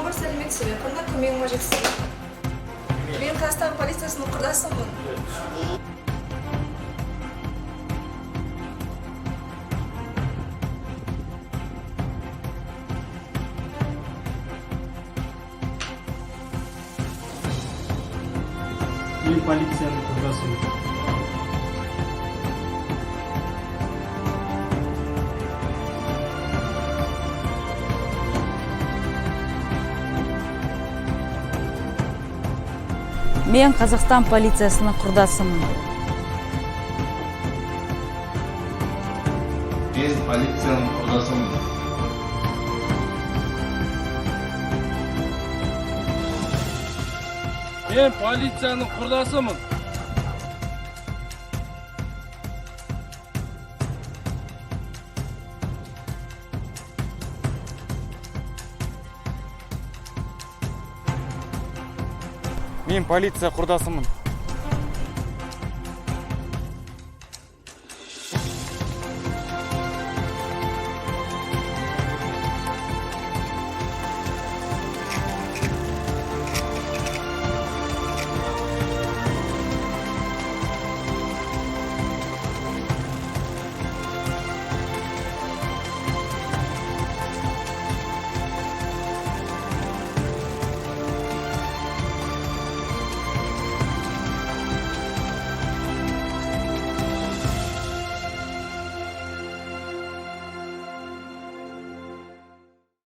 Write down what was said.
Мамыр, сәлеметсіз бе? Қандай көмегім қажет сізге? Мен Қазақстан полициясының құрдасымын. Мен полицияның құрдасымын. Мен Қазақстан полициясының құрдасымын. Мен полицияның құрдасымын. Мен полицияның құрдасымын. Мен полиция құрдасымын.